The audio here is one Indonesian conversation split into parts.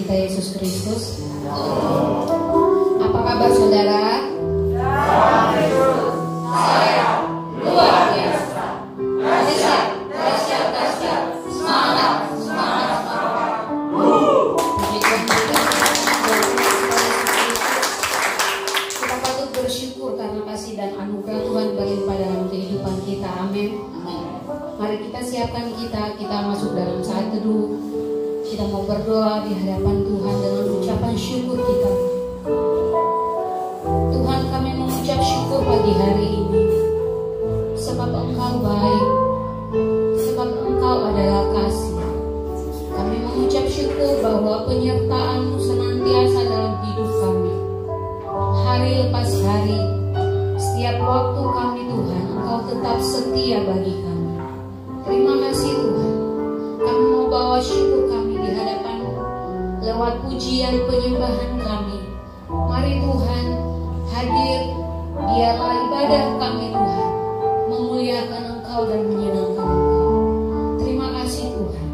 kita Yesus Kristus. Apa kabar saudara? Saya luar biasa. Dahsyat. Semangat. Kita patut bersyukur karena kasih dan anugerah Tuhan berlimpah dalam kehidupan kita. Amin. Mari kita siapkan kita masuk dalam saat teduh. Kita mau berdoa di hadapan Tuhan dengan ucapan syukur kita. Tuhan, kami mengucap syukur pagi hari ini, sebab Engkau baik, sebab Engkau adalah kasih. Kami mengucap syukur bahwa penyertaan-Mu senantiasa dalam hidup kami. Hari lepas hari, setiap waktu kami Tuhan, Engkau tetap setia bagi kami. Terima kasih Tuhan. Kami mau bawa syukur kami di hadapan-Mu lewat pujian penyembahan kami. Mari Tuhan hadir, biarlah ibadah kami Tuhan memuliakan Engkau dan menyenangkan Engkau. Terima kasih Tuhan.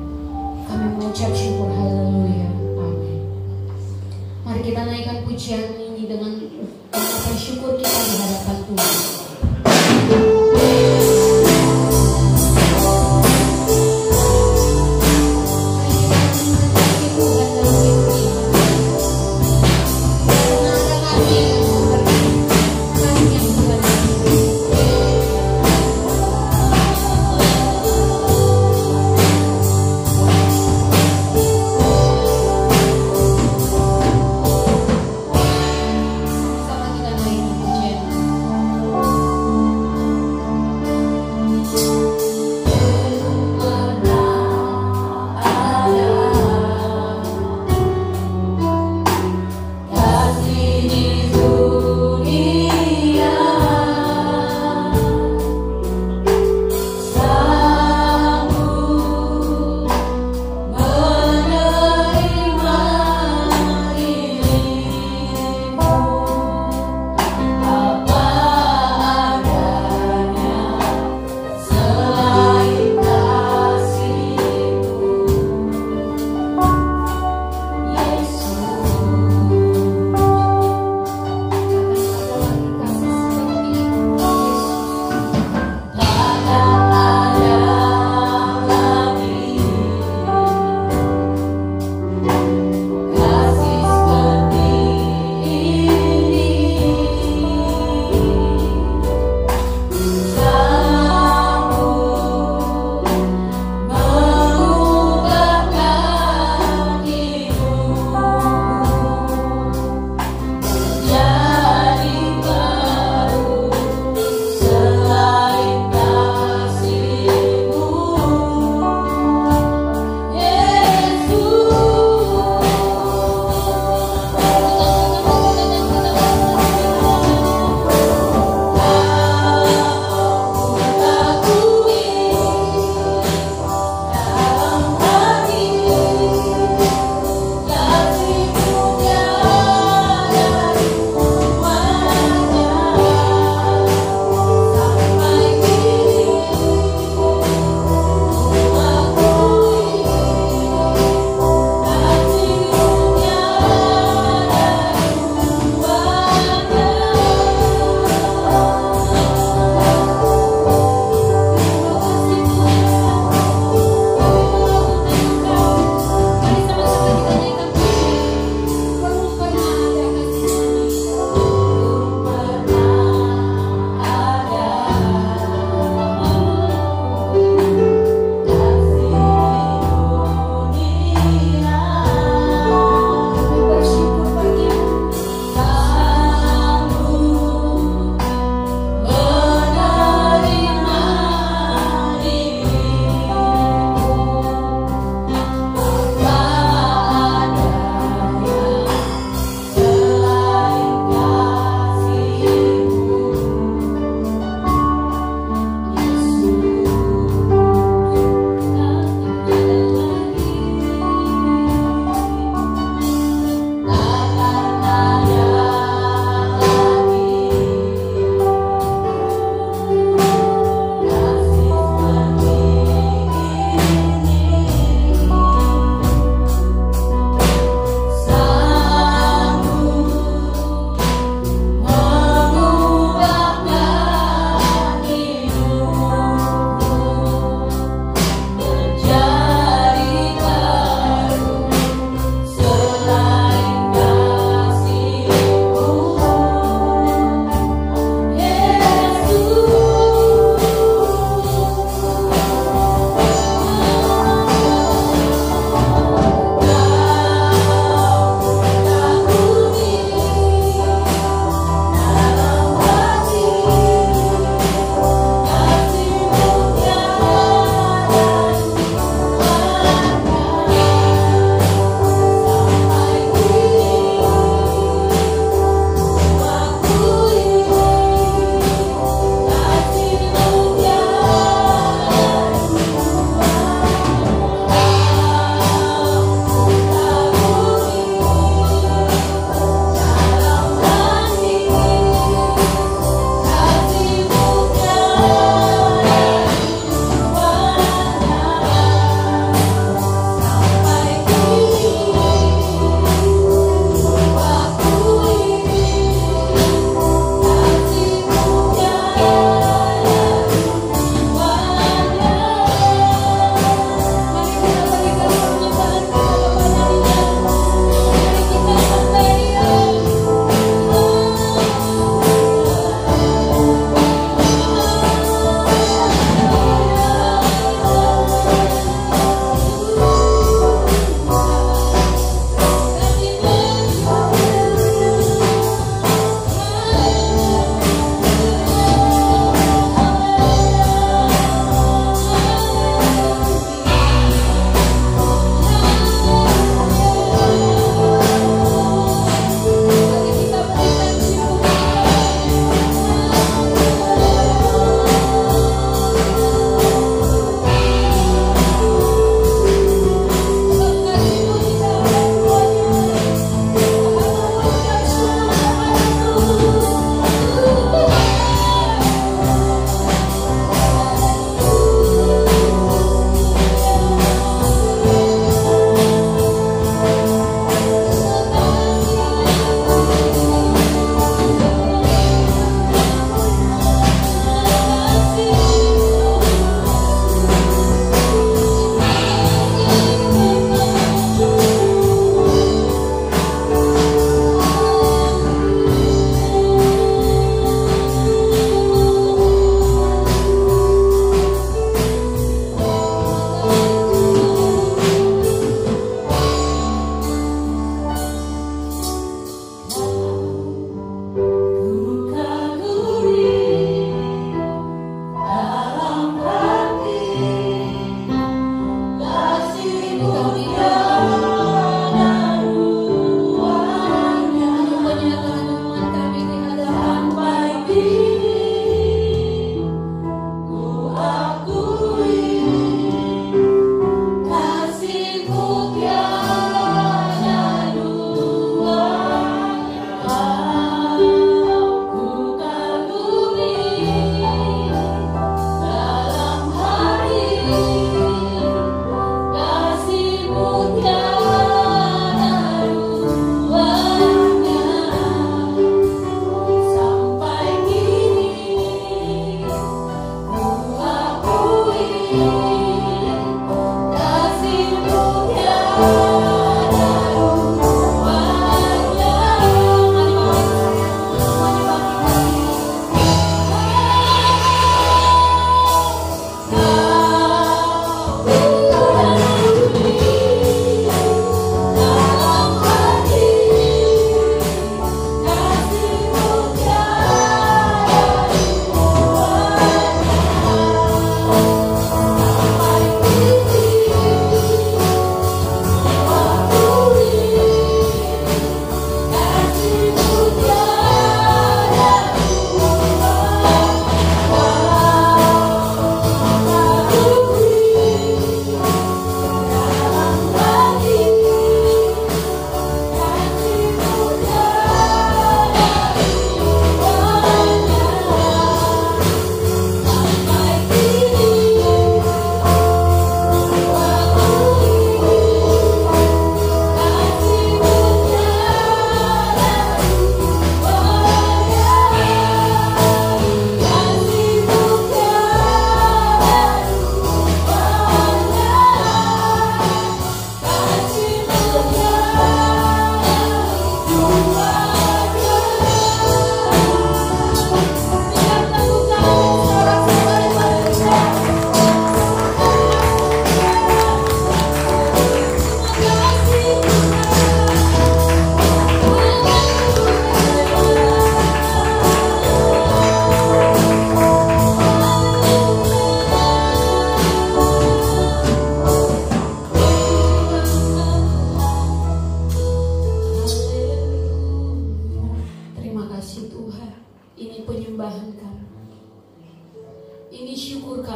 Kami mengucap syukur, haleluya, amin. Mari kita naikkan pujian ini dengan ucapan syukur kita di hadapan Tuhan.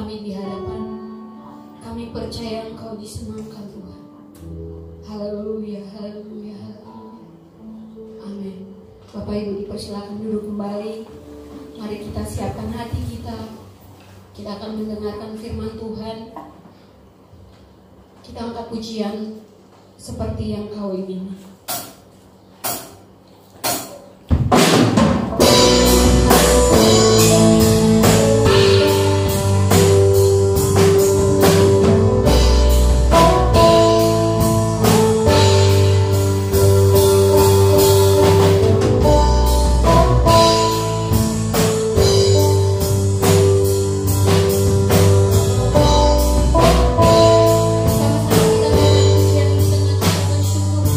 kami di hadapan. Kami percaya Engkau disenangkan Tuhan. Haleluya, haleluya, haleluya. Amin. Bapak Ibu dipersilakan duduk kembali. Mari kita siapkan hati kita. Kita akan mendengarkan firman Tuhan. Kita angkat pujian seperti yang Kau ingini. Sama-sama kita berikan pujian di tengah-tengah syukur.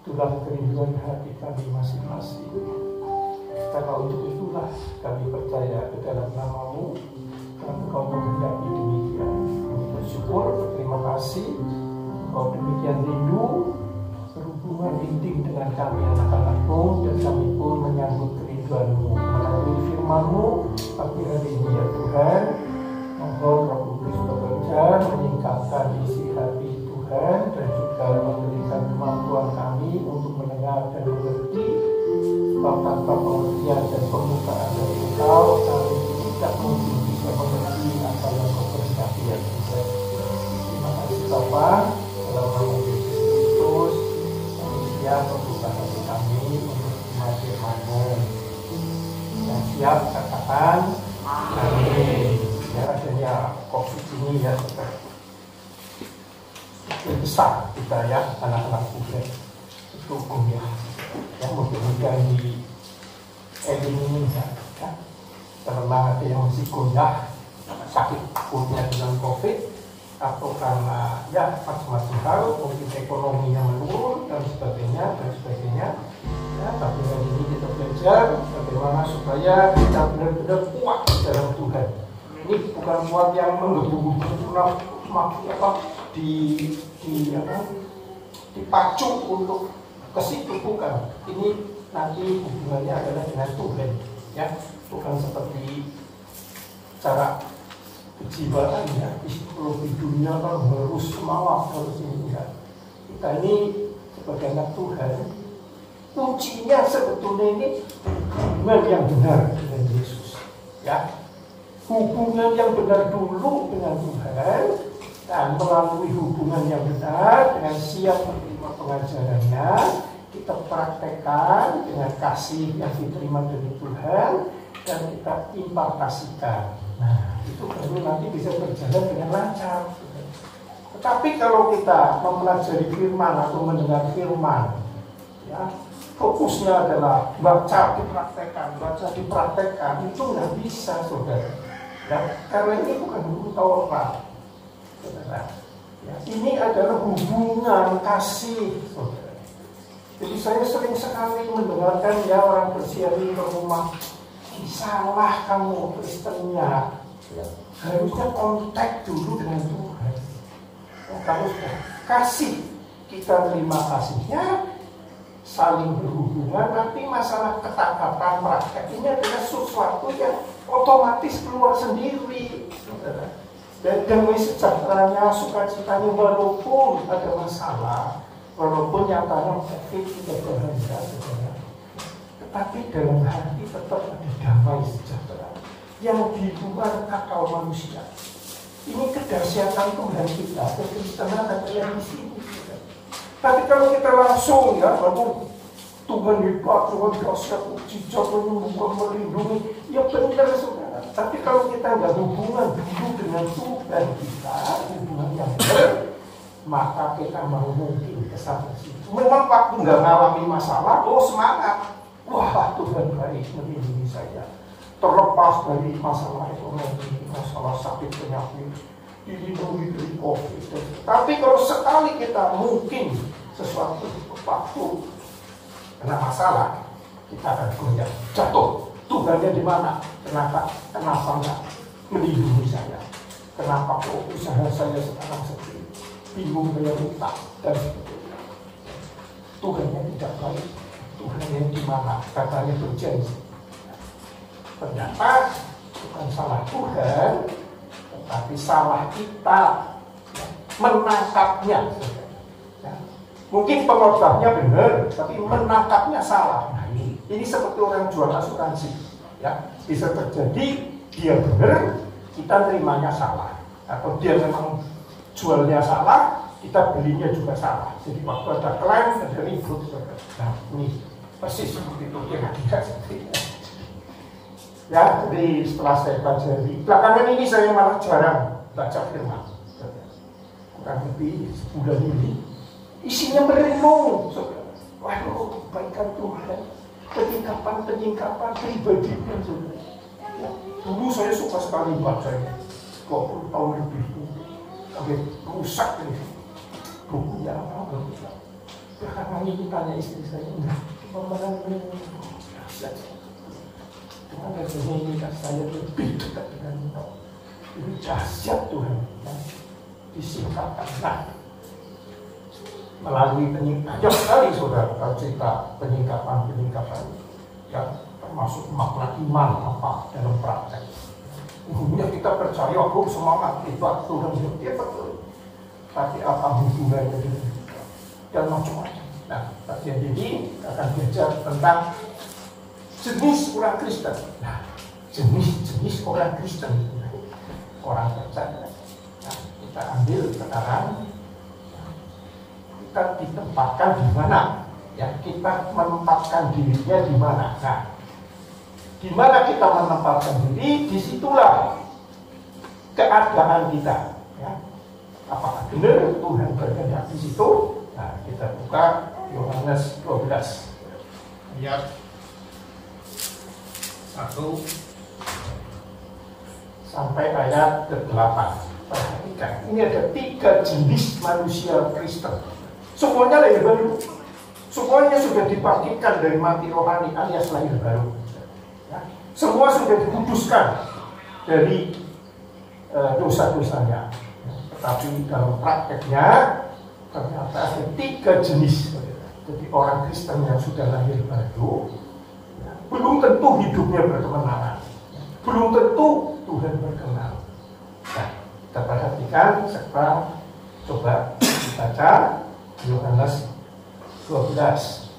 itulah kerinduan hati kami masing-masing. Karena untuk itulah kami percaya ke dalam nama-Mu, karena Engkau menghendaki demikian. Kami bersyukur, berterima kasih, Engkau demikian rindu berhubungan intim dengan kami anak-anak-Mu, dan kami pun menyambut kerinduan-Mu melalui firman-Mu pagi hari ini ya Tuhan. Mohon Roh Kudus bekerja menyingkapkan isi hati Tuhan, dan juga memberikan kemampuan kami untuk mendengar dan mengerti. Sebab tanpa pengertian dan pembukaan dari Engkau, kami tidak mungkin bisa mengerti apa yang Kau kehendaki ya Tuhan. Terima kasih Bapa, dalam nama Yesus Kristus, kami siap membuka hati kami untuk menerima firman-Mu. Yang siap katakan amin. Ya, adanya COVID ini ya besar kita ya, anak-anak muda dukung ya, yang mudah-mudahan di ini ya, karena ada yang masih gundah sakit punya dengan COVID, atau karena ya macam-macam hal, mungkin ekonominya menurun dan sebagainya. Ya, tapi hari ini kita belajar bagaimana supaya kita benar-benar kuat dalam Tuhan. Ini bukan kuat yang menggebu-gebu dipacu untuk ke situ, bukan. Ini nanti hubungannya adalah dengan Tuhan, ya, bukan seperti cara kejiwaan ya, psikologi dunia kan harus semangat, harus ini ya. Kita ini sebagai anak Tuhan, kuncinya sebetulnya ini hubungan yang benar dengan Yesus, ya, hubungan yang benar dulu dengan Tuhan. Dan melalui hubungan yang benar, dengan siap menerima pengajarannya, kita praktekkan dengan kasih yang diterima dari Tuhan, dan kita impartasikan. Nah, itu baru nanti bisa berjalan dengan lancar. Tetapi kalau kita mempelajari firman atau mendengar firman, ya, fokusnya adalah baca dipraktekkan, itu nggak bisa, saudara. Ya, karena ini bukan buku Taurat. Saudara, ya, ini adalah hubungan kasih, saudara. Jadi saya sering sekali mendengarkan ya orang bersiari ke rumah, salah kamu Kristennya, ya, harusnya kontak dulu dengan Tuhan. Ya, kamu sudah kasih, kita terima kasihnya, saling berhubungan, tapi masalah ketangkapan praktek ini adalah sesuatu yang otomatis keluar sendiri, saudara. Dan damai sejahteranya, sukacitanya, walaupun ada masalah, walaupun nyatanya COVID tidak berhenti, tetapi dalam hati tetap ada damai sejahtera yang di luar akal manusia. Ini kedahsyatan Tuhan kita, kekristenan ada yang di sini. Tapi kalau kita langsung ya, lalu Tuhan hebat, Tuhan dahsyat, mujizat, menyembuhkan, melindungi, ya benar saudara. Tapi kalau kita nggak hubungan dulu dengan Tuhan kita, hubungan yang benar, maka kita mau mungkin kesana situ. Memang waktu nggak ngalami masalah, oh semangat, wah Tuhan baik melindungi saya, terlepas dari masalah ekonomi, masalah sakit penyakit, dilindungi dari COVID. Tapi kalau sekali kita mungkin sesuatu waktu kena masalah, kita akan goyah, jatuh. Tuhannya di mana? Kenapa enggak melindungi saya? Kenapa kok usaha saya sekarang sepi? Bingung bayar utang dan sebagainya. Tuhannya tidak baik. Tuhannya di mana? Katanya berjanji. Ternyata bukan salah Tuhan, tetapi salah kita menangkapnya. Ya. Mungkin pengobahnya benar, tapi menangkapnya salah. Nah, ini seperti orang jual asuransi, ya, bisa terjadi dia benar, kita terimanya salah, atau dia memang jualnya salah, kita belinya juga salah. Jadi waktu ada klaim, ada ribut. Nah, ini persis seperti itu kira-kira seperti itu. Ya, jadi setelah saya pelajari, belakangan ini saya malah jarang baca firman. Kurang lebih sebulan ini, isinya merenung, saudara. Waduh, kebaikan Tuhan. Penyingkapan pribadi dan saudara. Ya, dulu saya suka sekali baca 20 tahun lebih, sampai rusak ini bukunya apa. Belakangan ini tanya istri saya, pemenang ini Tuhan harusnya minta saya lebih dekat dengan Engkau. Ini dahsyat Tuhan, ya. Disingkatkan. Nah, melalui banyak sekali saudara cerita penyingkapan yang termasuk makna iman apa dalam praktek. Umumnya kita percaya, semangat hebat Tuhan, dia betul. Tapi apa hubungannya dengan kita dan macam-macam. Nah, bagian ini akan belajar tentang jenis orang Kristen. Nah, jenis orang Kristen, orang percaya. Nah, kita ambil sekarang, kita ditempatkan di mana? Ya, kita menempatkan dirinya di mana? Nah, di mana kita menempatkan diri, disitulah keadaan kita. Ya. Apakah benar Tuhan berkehendak di situ? Nah, kita buka Yohanes 12 ayat 1 sampai ayat ke-8. Perhatikan, ini ada 3 jenis manusia Kristen. Semuanya lahir baru. Semuanya sudah dibangkitkan dari mati rohani alias lahir baru. Ya. Semua sudah dikuduskan dari dosa-dosanya. Tetapi dalam prakteknya ternyata ada 3 jenis. Jadi orang Kristen yang sudah lahir baru belum tentu hidupnya berkemenangan, belum tentu Tuhan berkenan. Nah, kita perhatikan serta coba baca Yohanes 12.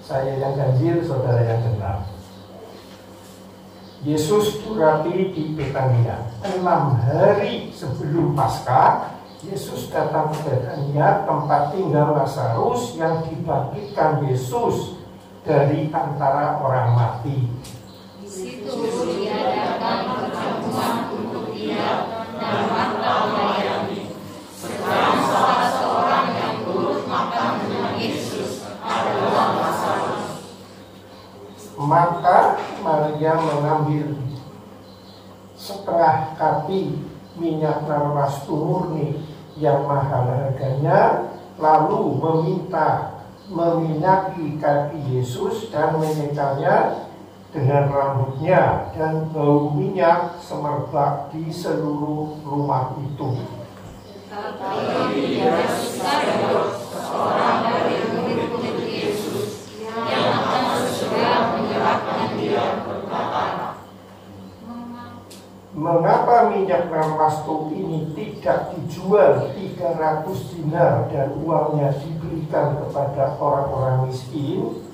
Saya yang ganjil, saudara yang genap. Yesus durapi di Betania. 6 hari sebelum Paskah, Yesus datang ke Betania, tempat tinggal Lazarus yang dibangkitkan Yesus dari antara orang mati. Di situ dia datang perjamuan untuk dia dan Marta melayani. Sekarang salah seorang yang turut makan dengan Yesus adalah Lazarus. Maka Maria mengambil setengah kapi minyak narwastu murni yang mahal harganya, lalu meminyaki kaki Yesus dan menyekalnya dengan rambutnya, dan bau minyak semerbak di seluruh rumah itu. Tetapi Yudas Iskariot, seorang dari murid-murid Yesus yang akan segera menyerahkan dia, berkata, mengapa minyak narwastu ini tidak dijual 300 dinar dan uangnya diberikan kepada orang-orang miskin?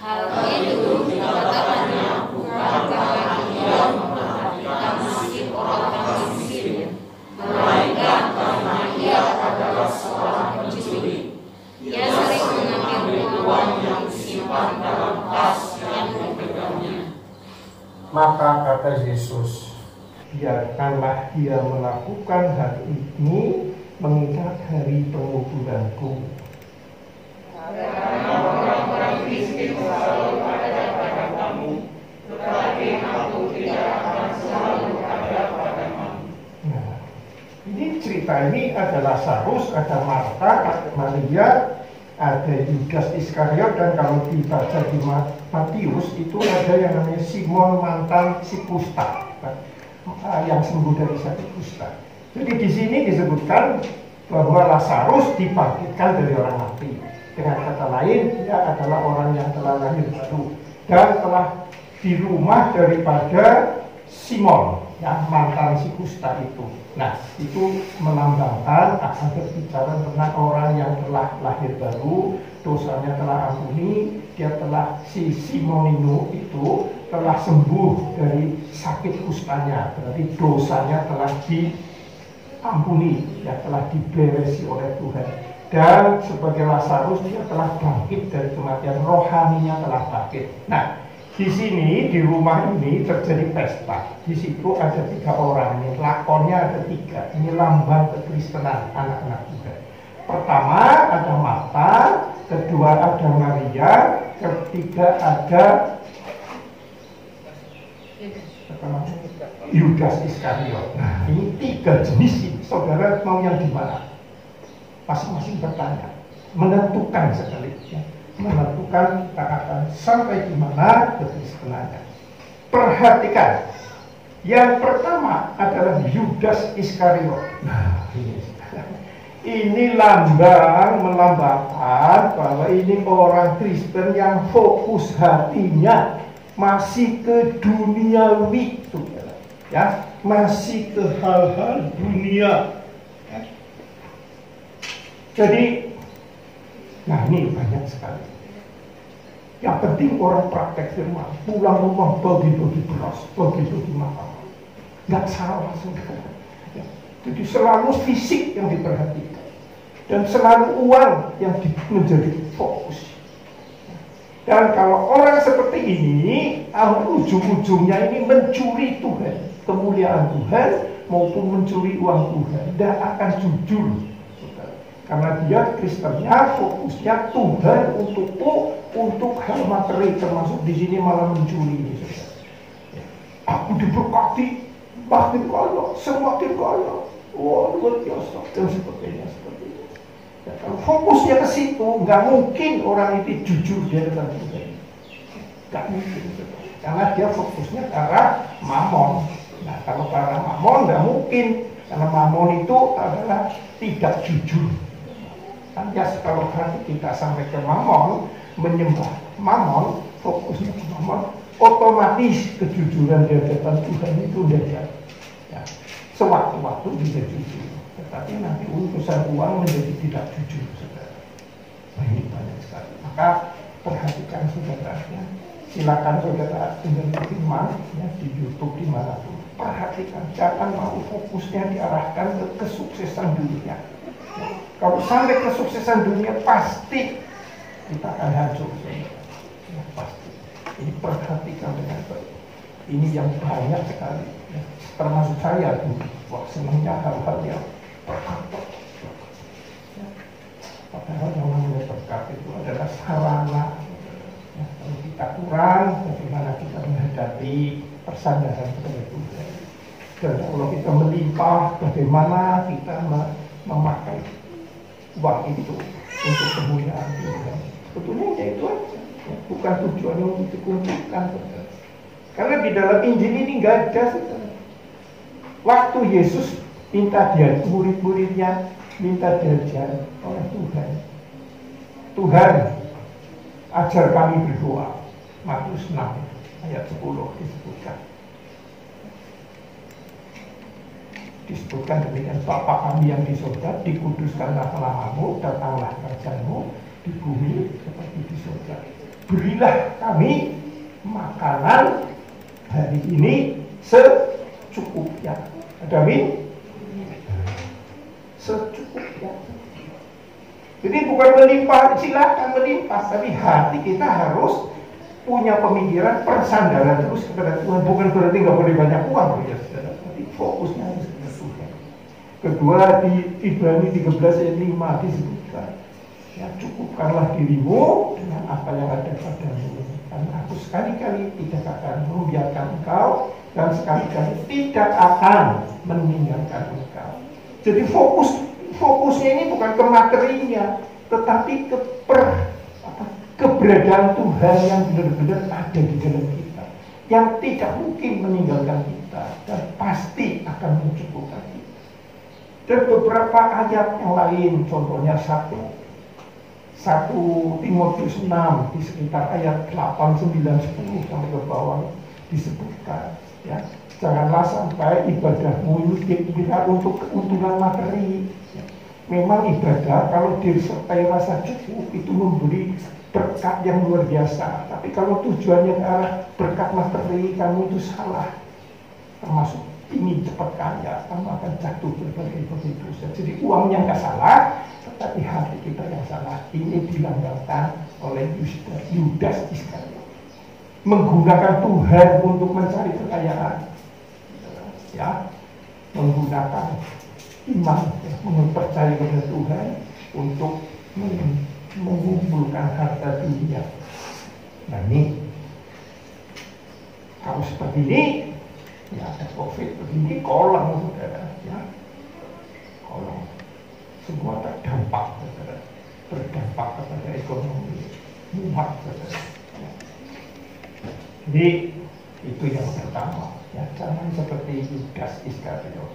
Hal itu dikatakannya bukan karena dia memperhatikan nasib orang miskin, melainkan karena ia adalah seorang pencuri. Ia sering mengambil uang yang disimpan dalam tas yang dipegangnya. Maka kata Yesus, biarkanlah dia melakukan hal ini mengingat hari penguburanku. Karena orang-orang miskin selalu ada pada kamu, tetapi aku tidak akan selalu ada padamu. Nah, ini cerita ini ada Lazarus, ada Marta, ada Maria, ada Yudas Iskariot, dan kalau dibaca di Matius itu ada yang namanya Simon mantan si kusta, yang sembuh dari sakit kusta. Jadi di sini disebutkan bahwa Lazarus dibangkitkan dari orang mati. Dengan kata lain, dia adalah orang yang telah lahir baru dan telah di rumah daripada Simon, yang mantan si kusta itu. Nah, itu melambangkan akan berbicara tentang orang yang telah lahir baru, dosanya telah ampuni, dia telah si Simonino itu telah sembuh dari sakit kustanya, berarti dosanya telah diampuni, ya telah diberesi oleh Tuhan. Dan sebagai Lazarus dia telah bangkit dari kematian, rohaninya telah bangkit. Nah, di sini di rumah ini terjadi pesta. Di situ ada 3 orang, ini lakonnya ada 3. Ini lambang kekristenan anak-anak Tuhan. Pertama ada Marta, kedua ada Maria, ketiga ada Yudas Iskariot. Nah, ini 3 jenis ini. Saudara mau yang di mana? Masing-masing bertanya. menentukan sekali, ya. Menentukan kita akan sampai di mana kekristenannya. Perhatikan, yang pertama adalah Yudas Iskariot. Nah, ini melambangkan bahwa ini orang Kristen yang fokus hatinya masih ke duniawi, ya, masih ke hal-hal dunia. Ya. Jadi, nah ini banyak sekali. Yang penting orang praktek firman, pulang rumah bagi-bagi beras, bagi-bagi makanan. Nggak salah, saudara. Ya. Jadi selalu fisik yang diperhatikan. Dan selalu uang yang menjadi fokus. Dan kalau orang seperti ini, ujung-ujungnya ini mencuri Tuhan, kemuliaan Tuhan, maupun mencuri uang Tuhan. Tidak akan jujur. Karena dia Kristennya fokusnya Tuhan untuk hal materi, termasuk di sini malah mencuri. Aku diberkati, makin kaya, semakin kaya, wah luar biasa dan sebagainya seperti itu. Ya, kalau fokusnya ke situ, nggak mungkin orang itu jujur dia dengan Tuhan. Nggak mungkin, karena dia fokusnya ke arah mamon. Nah kalau ke arah mamon nggak mungkin, karena mamon itu adalah tidak jujur. Hanya kalau hati kita sampai ke mamon, menyembah mamon, fokusnya ke mamon, otomatis kejujuran di hadapan Tuhan itu udah jadi. Ya. Sewaktu-waktu bisa jujur, tetapi nanti urusan uang menjadi tidak jujur, saudara. Nah, ini banyak sekali. Maka perhatikan saudara, ya. Silakan saudara dengar firman, ya, di YouTube dimanapun. Perhatikan, jangan mau fokusnya diarahkan ke kesuksesan dunia. Kalau sampai kesuksesan dunia pasti kita akan hancur, ya, pasti. Ini perhatikan dengan baik. Ini yang banyak sekali, ya. Termasuk saya dulu, wah senangnya hal-hal yang berkat. Ya. Padahal yang namanya berkat itu adalah sarana. Ya, kalau kita kurang, bagaimana kita menghadapi persandaran kepada Tuhan. Dan kalau kita melimpah, bagaimana kita memakai uang itu untuk kemuliaan Tuhan. Sebetulnya itu aja, ya, bukan tujuannya untuk dikumpulkan. Karena di dalam Injil ini nggak ada. Waktu Yesus minta dia, murid-muridnya minta diajar oleh Tuhan. Tuhan, ajar kami berdoa. Matius 6 ayat 10 disebutkan demikian, Bapa kami yang di surga, dikuduskanlah namamu, datanglah kerajaanmu di bumi seperti di surga. Berilah kami makanan hari ini secukupnya. Ada min? Secukupnya. Jadi bukan melimpah, silakan melimpah, tapi hati kita harus punya pemikiran persandaran terus kepada Tuhan. Bukan berarti nggak boleh banyak uang, ya saudara. Tapi fokusnya harus kepada Tuhan. Kedua, di Ibrani 13 ayat 5 disebutkan, ya, cukupkanlah dirimu dengan apa yang ada padamu. Karena aku sekali-kali tidak akan membiarkan engkau, dan sekali-kali tidak akan meninggalkan engkau. Jadi fokusnya ini bukan ke materinya, tetapi ke keberadaan Tuhan yang benar-benar ada di dalam kita, yang tidak mungkin meninggalkan kita dan pasti akan mencukupkan kita. Dan beberapa ayat yang lain, contohnya 1 Timotius 6 di sekitar ayat 8, 9, 10 sampai ke bawah disebutkan, ya, janganlah sampai ibadahmu ini dikira untuk keuntungan materi. Ya. Memang ibadah kalau disertai rasa cukup itu memberi berkat yang luar biasa. Tapi kalau tujuannya ke arah berkat materi, kamu itu salah. Termasuk ingin cepat kaya, kamu akan jatuh berbagai dosa. Jadi uangnya nggak salah, tetapi hati kita yang salah. Ini dilanggarkan oleh Yudas Iskariot. Menggunakan Tuhan untuk mencari kekayaan, ya, menggunakan iman, ya, mempercayai kepada Tuhan untuk mengumpulkan harta dunia. Nah ini, kalau seperti ini, ya ada COVID begini, kolong, saudara, ya, kolong, semua terdampak, saudara, berdampak. berdampak kepada ekonomi umat. Jadi itu yang pertama, ya, jangan seperti Yudas Iskariot.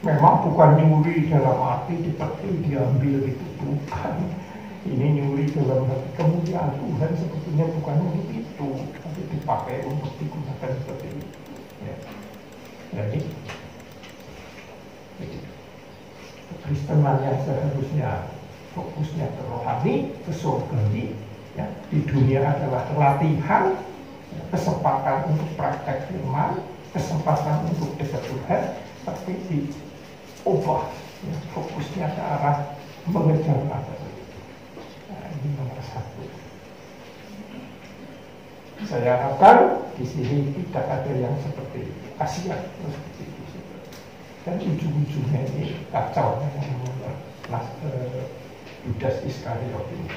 Memang bukan nyuri dalam arti dipetik diambil itu, bukan. Ini nyuri dalam arti kemuliaan Tuhan sebetulnya bukan untuk itu, tapi dipakai untuk digunakan seperti itu. Ya. Jadi kekristenan yang seharusnya fokusnya ke rohani, ke surgawi, ya, di dunia adalah latihan, ya, kesempatan untuk praktek firman, kesempatan untuk dekat Tuhan, tapi diubah, ya, fokusnya ke arah mengejar materi. Nah, ini nomor satu. Saya harapkan di sini tidak ada yang seperti kasihan seperti itu. Dan ujung-ujungnya ini kacau yang Yudas Iskariot ini.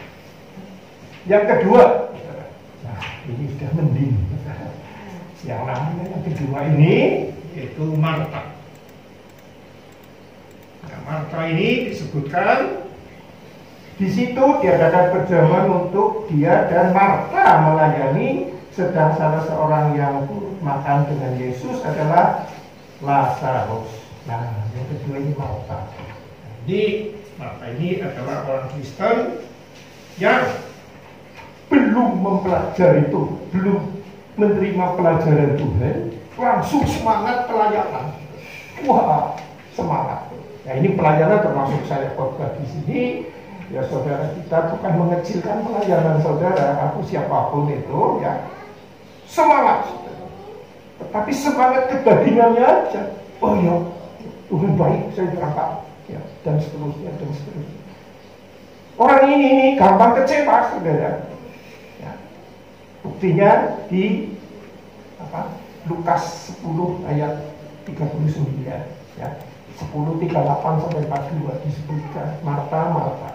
Yang kedua, nah ini sudah mending. Yang namanya yang kedua ini yaitu Marta. Nah, Marta ini disebutkan di situ diadakan perjamuan untuk dia dan Marta melayani, sedang salah seorang yang makan dengan Yesus adalah Lazarus. Nah, yang kedua ini Marta. Jadi Marta ini adalah orang Kristen yang belum mempelajari itu, belum menerima pelajaran Tuhan, langsung semangat pelayanan. Wah, semangat. Nah, ini pelayanan termasuk saya khotbah di sini. Ya saudara, kita bukan mengecilkan pelayanan saudara, aku siapapun itu, ya semangat. Tetapi semangat kebaginannya aja. Oh ya, Tuhan baik, saya berangkat, ya, dan seterusnya, dan seterusnya. Orang ini gampang kecewa, saudara. Ya. Buktinya di Lukas 10 ayat 39, ya, 10:38 sampai 42 disebutkan, Marta, Marta,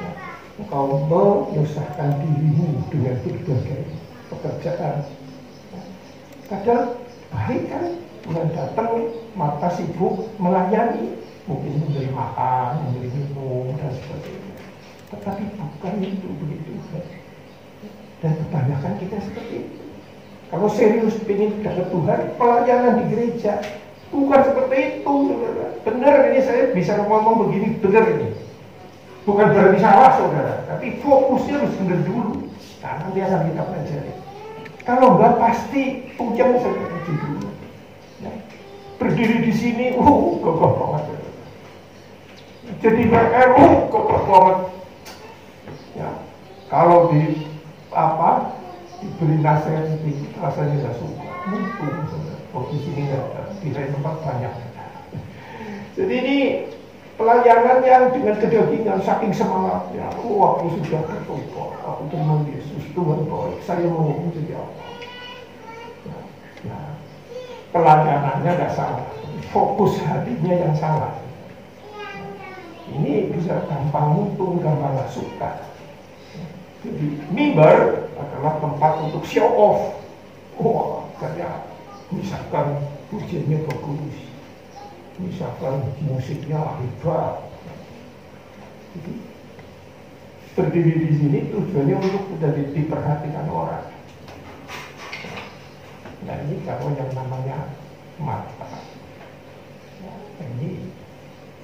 ya, engkau menyusahkan dirimu dengan berbagai pekerjaan. Ya. Padahal baik kan, Tuhan datang, Marta sibuk melayani, mungkin memberi makan, memberi minum, dan sebagainya. Tetapi bukan itu begitu. Dan kebanyakan kita seperti itu. Kalau serius ingin dekat Tuhan, pelayanan di gereja bukan seperti itu, saudara. Benar ini saya bisa ngomong begini, benar ini. Bukan berarti salah, saudara. Tapi fokusnya harus benar dulu. Nah, nanti akan kita pelajari. Kalau enggak pasti pujang saudara dulu. Ya. Berdiri di sini, kokoh banget. Jadi PR, kokoh banget. Ya. Kalau diberi nasihat sedikit, rasanya nggak suka. Mumpung, saudara. Oh, di sini nggak ada, di lain tempat banyak. Jadi ini pelayanan yang dengan kedagingan, saking semangatnya. Aku sudah bertobat, aku terima Yesus, Tuhan baik, saya mau menjadi apa? Nah, pelayanannya nggak salah, fokus hatinya yang salah. Ini bisa gampang mutung, gampang nggak suka. Jadi mimbar adalah tempat untuk show off. Wah, kayak misalkan pujiannya bagus, misalkan musiknya hebat. Jadi berdiri di sini tujuannya untuk diperhatikan orang. Nah, ini kalau yang namanya Marta. Ini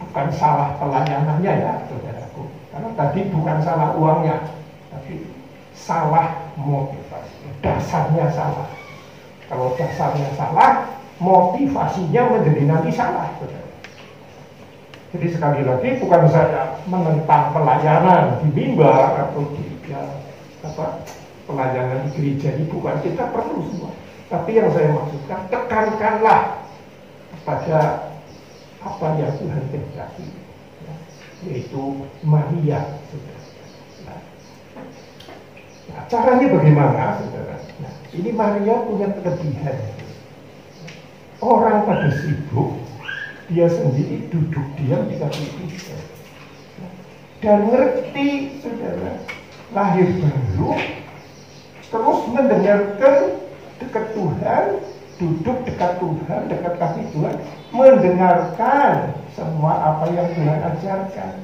bukan salah pelayanannya ya, saudaraku. Karena tadi bukan salah uangnya, tapi salah motivasi. Dasarnya salah. Kalau dasarnya salah, motivasinya menjadi nanti salah, saudara. Jadi sekali lagi bukan saya menentang pelayanan di mimbar atau di pelayanan di gereja, ini bukan, kita perlu semua. Tapi yang saya maksudkan, tekankanlah pada apa yang Tuhan kehendaki, ya, yaitu Maria, saudara. Nah, caranya bagaimana, saudara? Nah, ini Maria punya kelebihan. Orang pada sibuk, dia sendiri duduk diam di kaki Tuhan. Dan ngerti, saudara, lahir baru, terus mendengarkan dekat Tuhan, duduk dekat Tuhan, dekat kaki Tuhan, mendengarkan semua apa yang Tuhan ajarkan.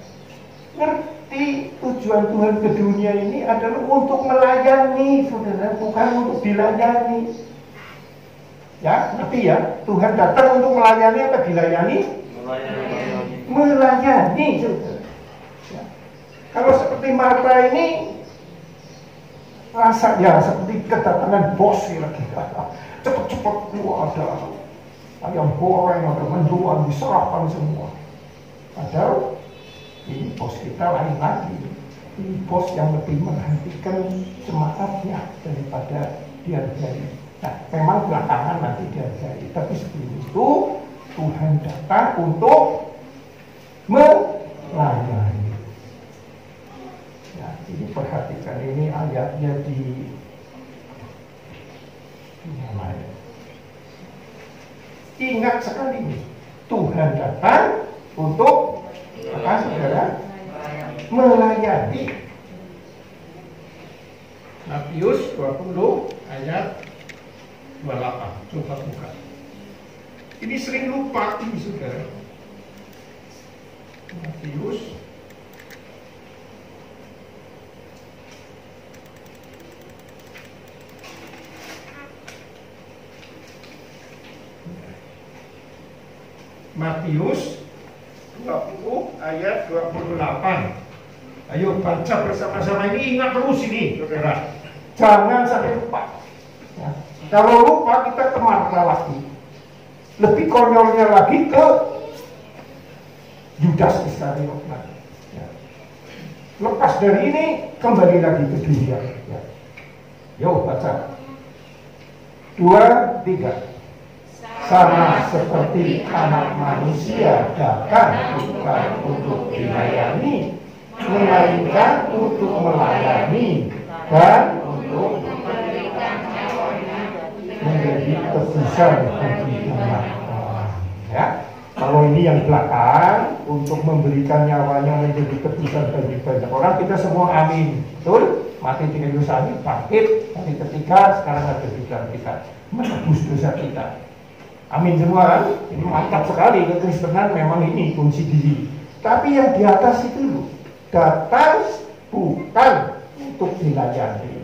Ngerti. Berarti tujuan Tuhan ke dunia ini adalah untuk melayani, saudara, bukan untuk dilayani. Ya, ngerti ya? Tuhan datang untuk melayani apa dilayani? Melayani, saudara. Ya. Kalau seperti Marta ini, rasanya seperti kedatangan bos lagi. Cepat-cepat, ada ayam goreng, ada mendoan, diserahkan semua. Padahal ini bos kita lain lagi. Ini bos yang lebih menghentikan semangatnya daripada dihargai. Nah, memang belakangan nanti dihargai, tapi sebelum itu Tuhan datang untuk melayani. Ya, ini perhatikan, ini ayatnya di mana ya? Ingat sekali ini, Tuhan datang untuk apa, saudara? Melayani. Matius 20 ayat 28. Coba buka. Ini sering lupa ini, saudara. Matius Matius 20 ayat 28. Ayo baca bersama-sama, ini ingat terus ini, saudara. Jangan sampai lupa. Ya. Kalau lupa kita ke Marta lagi. Lebih konyolnya lagi ke Yudas Iskariot. Ya. Lepas dari ini kembali lagi ke dunia. Ya. Yo baca. 2, 3. Sama seperti anak manusia datang bukan untuk dilayani, melainkan untuk melayani dan untuk menjadi tebusan bagi banyak orang. Ya, kalau ini yang belakang untuk memberikan nyawanya menjadi tebusan bagi banyak orang, kita semua amin. Betul? Mati dengan dosa ini, bangkit hari ketiga, sekarang ada di dalam kita menebus dosa kita. Amin semua kan? Ini mantap sekali, kekristenan memang ini kunci diri. Tapi yang di atas itu datang bukan untuk dilayani,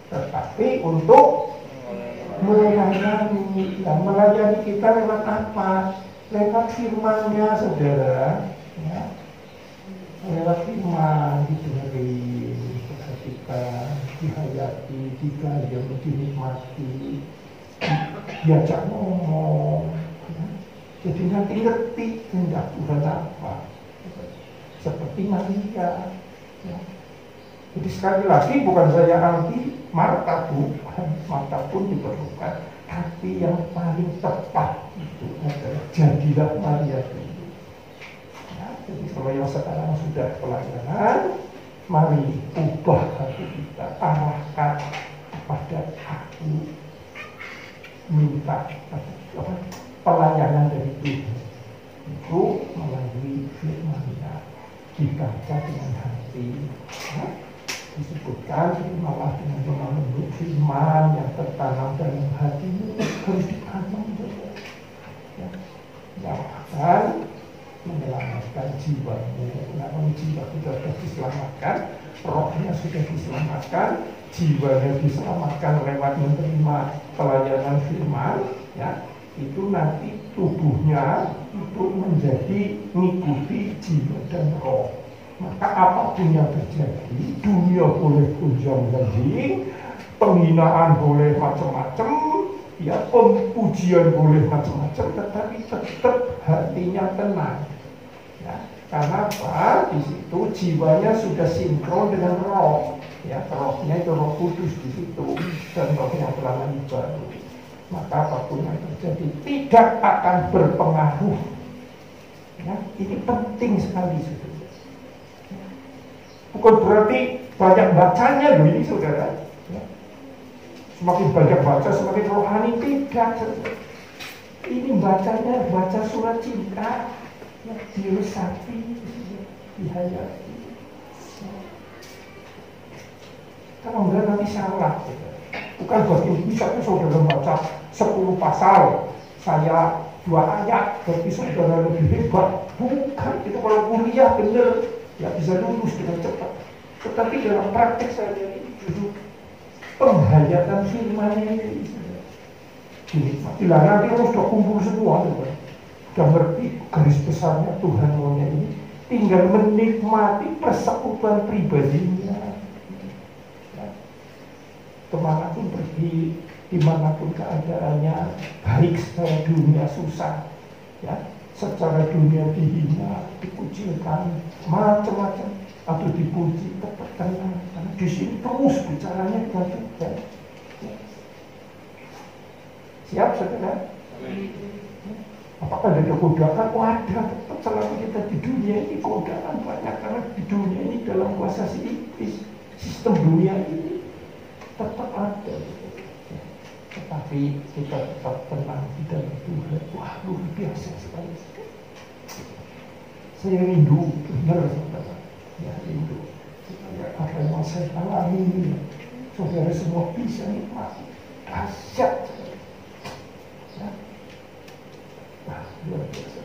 tetapi untuk melayani. Yang melayani kita lewat apa? Lewat firman-Nya, saudara. Ya. Lewat firman, didengerin, diperhatikan, dihayati, digayung, dinikmati, diajak ngomong, ya. Jadi nanti ngerti kehendak Tuhan apa. Seperti Maria, ya. Jadi sekali lagi bukan saya anti Marta, bukan. Marta pun diperlukan, tapi yang paling tepat itu adalah jadilah Maria dulu. Ya, jadi kalau yang sekarang sudah pelayanan, mari ubah hati kita, arahkan kepada aku, minta pelayanan dari Tuhan itu melalui firman-Nya, dibaca dengan hati. Ya. Disebutkan terimalah dengan menurut firman yang tertanam dalam hatimu, harus ditanam, ya. Yang akan menyelamatkan jiwamu. Namun jiwa sudah diselamatkan, rohnya sudah diselamatkan, jiwanya diselamatkan lewat menerima pelayanan firman, ya. Itu nanti tubuhnya itu menjadi mengikuti jiwa dan roh. Maka apapun yang terjadi, dunia boleh gonjang-ganjing, penghinaan boleh macam-macam, ya, pujian boleh macam-macam, tetapi tetap hatinya tenang. Ya, karena apa? Di situ jiwanya sudah sinkron dengan roh. Ya, rohnya itu Roh Kudus di situ, dan roh yang telah baru. Maka apapun yang terjadi tidak akan berpengaruh. Ya, ini penting sekali, saudara. Bukan berarti banyak bacanya loh ini, saudara. Ya. Semakin banyak baca, semakin rohani, tidak. Ini bacanya, baca surat cinta, ya, diresapi, dihayati. Kalau enggak nanti salah. Bukan berarti misalnya saudara baca 10 pasal, saya 2 ayat, berarti saudara lebih hebat. Bukan, itu kalau kuliah bener. ya bisa lulus dengan cepat. Tetapi dalam praktek saya ini justru penghayatan firman ini dinikmati. Lah nanti orang sudah kumpul semua, sudah ngerti garis besarnya Tuhan maunya ini, tinggal menikmati persekutuan pribadinya. Ya. Kemanapun pergi, dimanapun keadaannya, baik secara dunia susah, ya, secara dunia dihina, dikucilkan, macam-macam, atau dipuji, tetap tenang. Karena di sini terus bicaranya dengan Tuhan. Ya. Siap, saudara? Apakah ada godaan? Oh ada, tetap selama kita di dunia ini godaan banyak. Karena di dunia ini dalam kuasa si iblis, sistem dunia ini tetap ada. Tetapi kita tetap tenang di dalam Tuhan. Wah, luar biasa sekali. Saya rindu, benar saudara. Ya, rindu. Apa yang saya alami ini, saudara semua bisa nikmati. Dahsyat. Ya. Nah, luar biasa.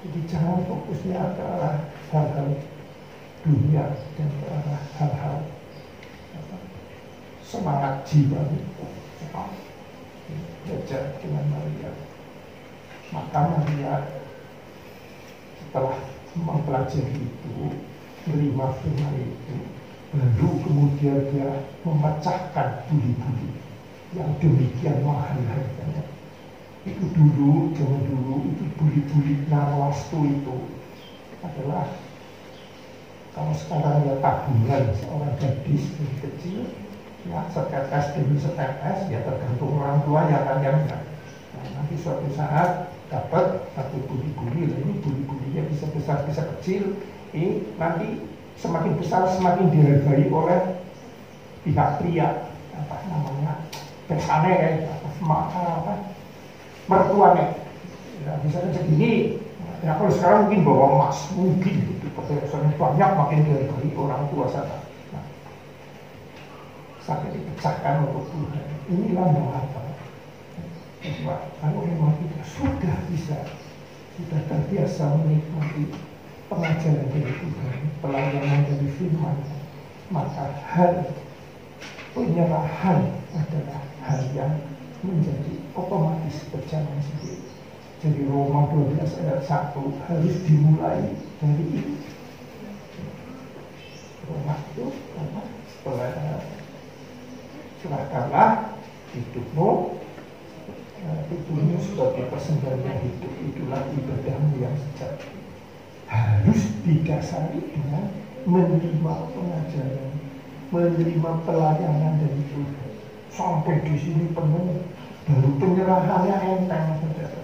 Jadi jangan fokusnya ke arah hal-hal dunia dan ke arah hal-hal semangat jiwa itu. Belajar dengan Maria. Maka Maria setelah mempelajari itu, menerima firman itu, lalu kemudian dia memecahkan buli-buli yang demikian mahal harganya. Itu dulu, zaman dulu, itu buli-buli narwastu itu adalah, kalau sekarang ya tabungan seorang gadis dari kecil, ya setetes demi setetes, ya tergantung orang tua ya kan yang enggak. Nah, nanti suatu saat dapat satu buli-buli, lah ini buli-bulinya bisa besar bisa kecil, ini nanti semakin besar semakin dihargai oleh pihak pria, apa namanya, pesane, apa mertuanya. Ya, misalnya segini, ya kalau sekarang mungkin bawa emas, mungkin gitu, perhiasannya banyak makin dihargai orang tua sana. Nah, sampai dipecahkan untuk Tuhan. Inilah apa? Kalau memang kita sudah terbiasa menikmati pengajaran dari Tuhan, pelayanan dari firman, maka hal penyerahan adalah hal yang menjadi otomatis berjalan sendiri. Jadi Roma 12 ayat 1 harus dimulai dari itu. Roma itu apa? Serahkanlah hidupmu, tubuhmu sebagai persembahan hidup, itulah ibadahmu yang sejati. Harus didasari dengan menerima pengajaran, menerima pelayanan dari Tuhan. Sampai di sini penuh, baru penyerahannya enteng, saudara.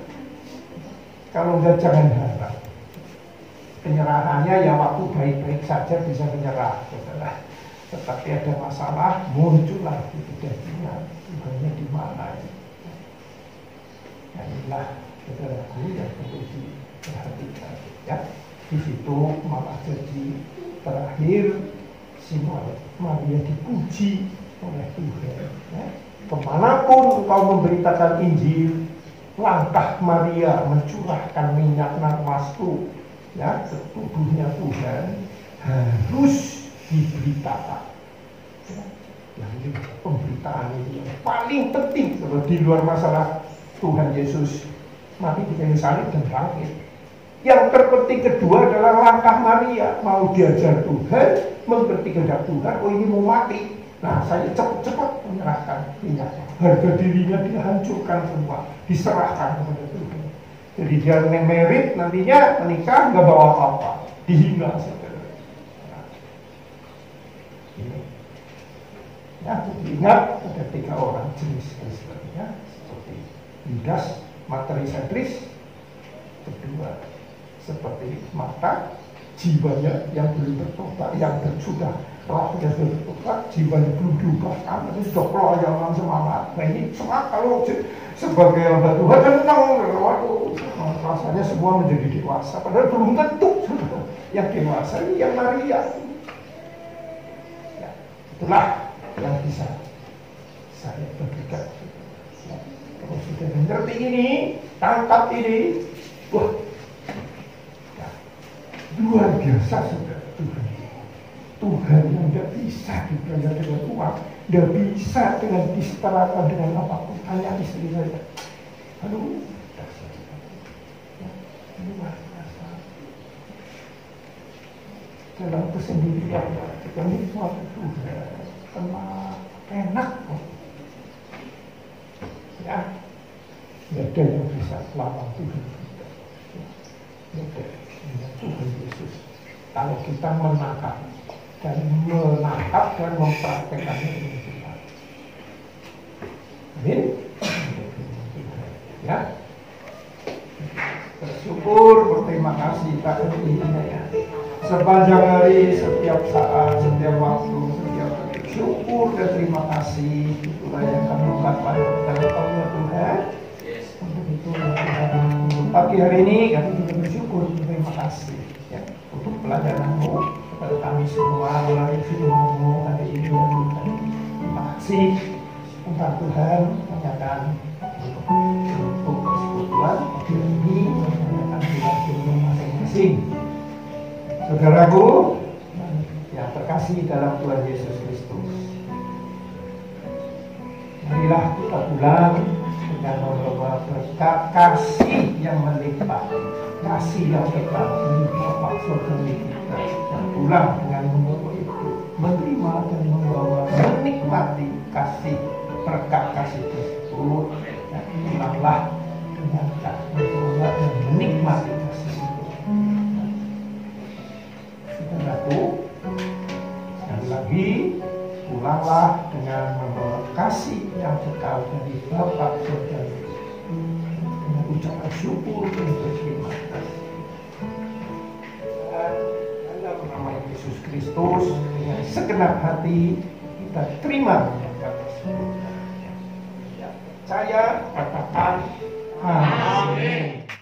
Kalau enggak jangan harap. Penyerahannya ya waktu baik-baik saja bisa menyerah, saudara. Tetapi ada masalah, muncullah itu dagingnya, Tuhannya di mana ini. Nah, inilah saudaraku yang perlu diperhatikan, ya. Di situ malah jadi terakhir si Maria dipuji oleh Tuhan. Ya. Kemanapun engkau memberitakan Injil, langkah Maria mencurahkan minyak narwastu, ya, ke tubuhnya Tuhan harus diberitakan. Ya. Yang ini pemberitaan ini yang paling penting. Kalau di luar masalah Tuhan Yesus mati di kayu salib dan bangkit, yang terpenting kedua adalah langkah Maria, mau diajar Tuhan, mengerti kehendak Tuhan. Oh ini mau mati, nah saya cepat-cepat menyerahkan minyaknya. Harga dirinya dihancurkan semua, diserahkan kepada Tuhan. Jadi dia merit nantinya menikah nggak bawa apa-apa, dihina saudara. Nah, ini. Ya, jadi ingat ada 3 orang jenis Kristen, ya, seperti Yudas, materisentris, kedua seperti Marta, jiwanya yang belum bertobat, yang sudah sudah bertobat, jiwanya belum diubahkan, tapi sudah pelayanan semangat. Nah ini semangat kalau sebagai hamba Tuhan tenang, waduh, rasanya semua menjadi dewasa, padahal belum tentu. Yang dewasa ini yang Maria. Ya, itulah yang bisa saya bagikan. Ya, kalau sudah mengerti ini, tangkap ini, wah. Luar biasa saudara Tuhan. Tuhan yang tidak bisa dibayar dengan uang, tidak bisa dengan disetarakan dengan apapun. Tanya istri saya. Aduh, dasar. Ya, luar biasa. Dalam kesendirian, kita nikmati Tuhan, tenang, enak kok. Ya, tidak ada yang bisa melawan Tuhan kita. Ya, Tuhan Yesus. Kalau kita menangkap dan mempraktekannya dengan benar. Amin. Ya. Bersyukur, berterima kasih Pak Edi ya. Sepanjang hari, setiap saat, setiap waktu, setiap detik, syukur dan terima kasih. Itulah yang kami lakukan dalam tahunnya Tuhan. Untuk itu Tuhan, untuk pagi hari ini kami juga bersyukur, terima kasih ya untuk pelajaran-Mu kepada kami semua melalui firman-Mu hari ini ya Tuhan. Terima kasih untuk Tuhan menyatakan untuk persekutuan pagi ini menyatakan Tuhan masing-masing. Saudaraku yang terkasih dalam Tuhan Yesus Kristus, marilah kita pulang dengan membawa berkat kasih yang melimpah, kasih yang kekal dari Bapa Surgawi kita, dan pulang dengan membawa itu, menerima dan membawa, menikmati kasih, berkat kasih tersebut, dan pulanglah dengan membawa dan menikmati kasih itu. Saudaraku, sekali lagi pulanglah dengan membawa kasih yang kekal dari Bapa Surgawi dengan ucapan syukur dan berterima kasih. Dan dalam nama Yesus Kristus dengan segenap hati kita terima berkat tersebut. Yang percaya katakan amin.